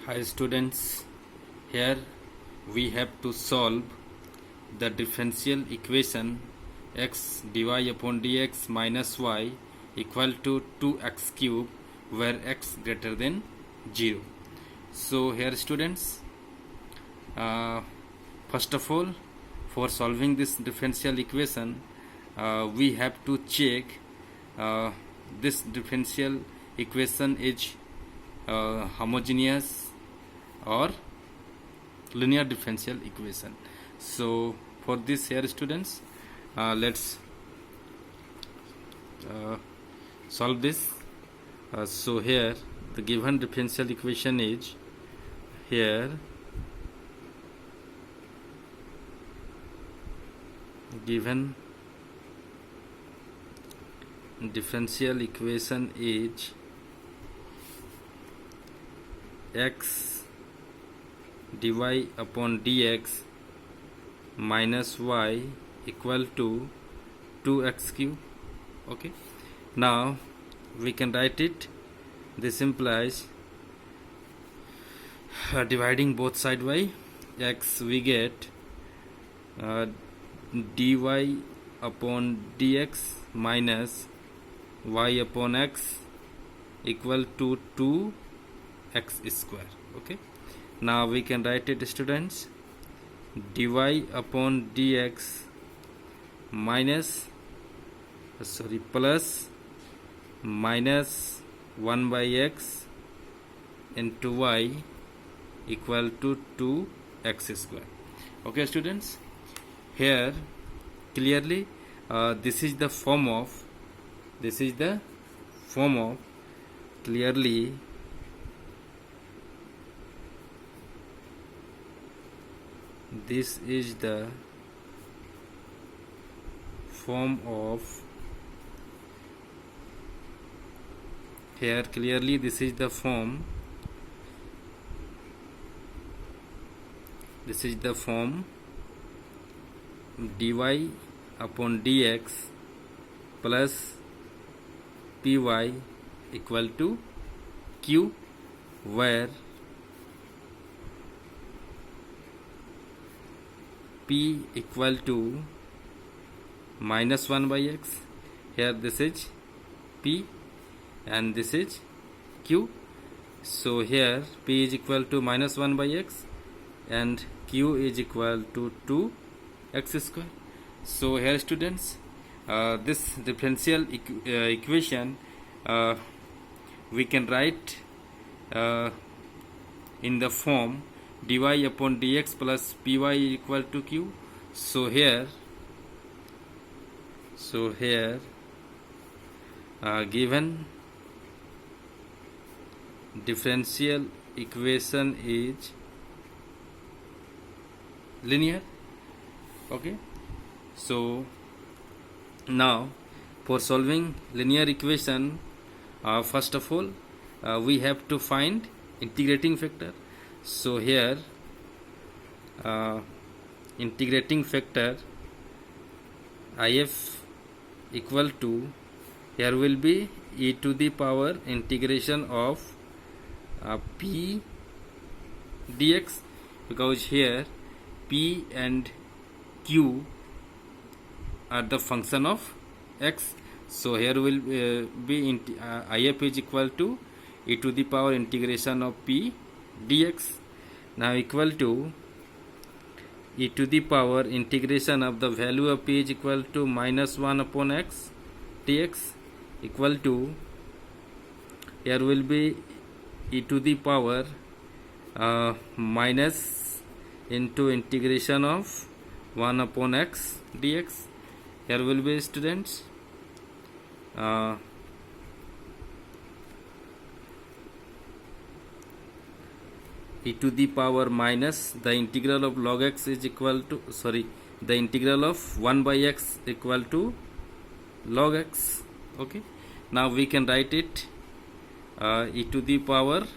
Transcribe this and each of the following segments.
Hi students, here we have to solve the differential equation x dy upon dx minus y equal to 2x cube where x greater than 0. So here students, first of all, for solving this differential equation we have to check this differential equation is homogeneous or linear differential equation. So for this here students, let's solve this. So here the given differential equation is here given differential equation is x dy upon dx minus y equal to 2x cube. Okay, now we can write it. This implies dividing both side by x, we get dy upon dx minus y upon x equal to 2x square. Okay, now we can write it students, dy upon dx minus plus minus 1 by x into y equal to 2x square. Okay students, here clearly this is the form of clearly this is the form of here clearly this is the form dy upon dx plus py equal to q, where p equal to minus 1 by x. Here this is p and this is q. So here p is equal to minus 1 by x and q is equal to 2x square. So here students, this differential equation we can write in the form dy upon dx plus py equal to q. So here given differential equation is linear. Okay, so now for solving linear equation, first of all we have to find integrating factor. So here integrating factor if equal to, here will be e to the power integration of p dx, because here p and q are the function of x. So here will be if is equal to e to the power integration of p dx, now equal to e to the power integration of the value of p is equal to minus 1 upon x dx equal to, here will be e to the power minus into integration of 1 upon x dx. Here will be students e to the power minus the integral of log x is equal to, the integral of 1 by x equal to log x. Okay, now we can write it e to the power,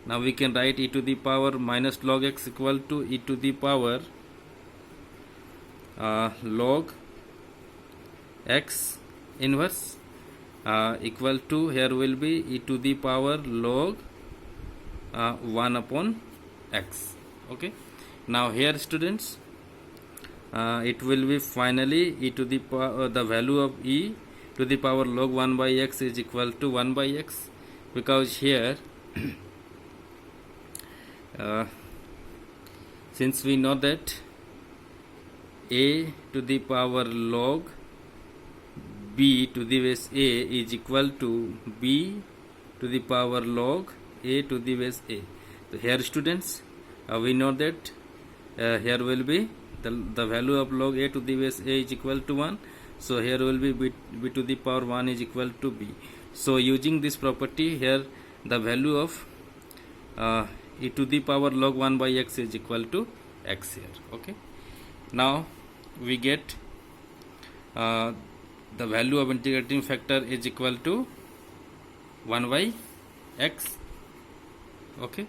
now we can write e to the power minus log x equal to e to the power log x inverse equal to, here will be e to the power log 1 upon x. Okay, now here students, it will be finally e to the power, the value of e to the power log 1 by x is equal to 1 by x, because here since we know that a to the power log b to the base a is equal to b to the power log a to the base a. So here students, we know that here will be the value of log a to the base a is equal to 1. So here will be b to the power 1 is equal to b. So using this property, here the value of e to the power log 1 by x is equal to x here. Okay, now we get the value of integrating factor is equal to 1 by x. Okay,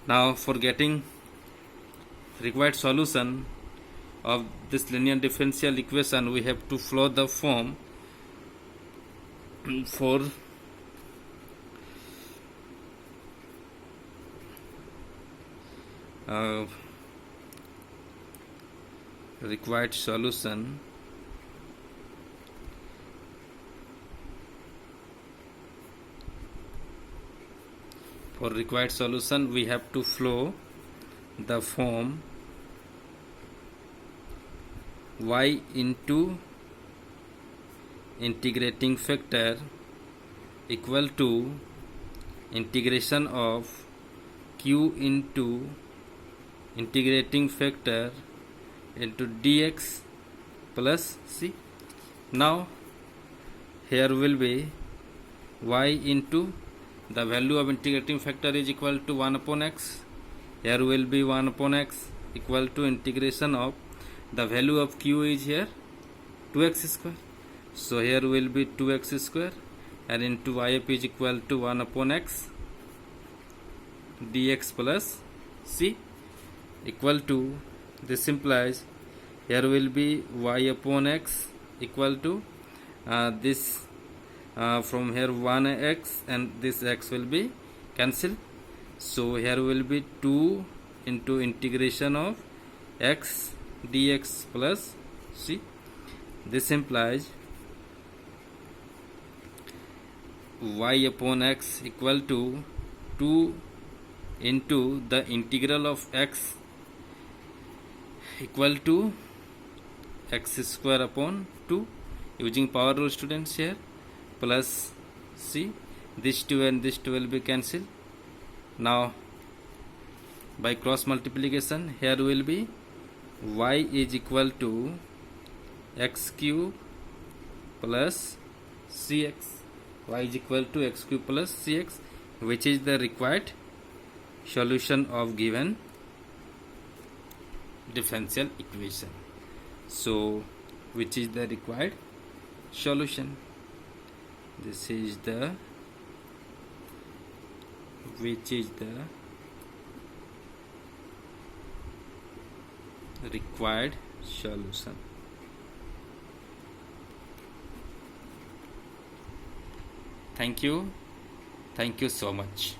now for getting required solution of this linear differential equation, we have to follow the form for required solution. For required solution, we have to follow the form y into integrating factor equal to integration of q into integrating factor into dx plus c. Now here will be y into the value of integrating factor is equal to 1 upon x. Here will be 1 upon x equal to integration of the value of q is here 2x square. So here will be 2x square, and into yf is equal to 1 upon x dx plus c equal to, this implies here will be y upon x equal to this from here 1x, and this x will be cancelled. So here will be 2 into integration of x dx plus c. This implies y upon x equal to 2 into the integral of x equal to x square upon 2, using power rule students here, plus c. This 2 and this 2 will be cancelled. Now by cross multiplication, here will be y is equal to x cube plus cx. Y is equal to x cube plus cx, which is the required solution of given differential equation. So which is the required solution? This is the required solution. Thank you so much.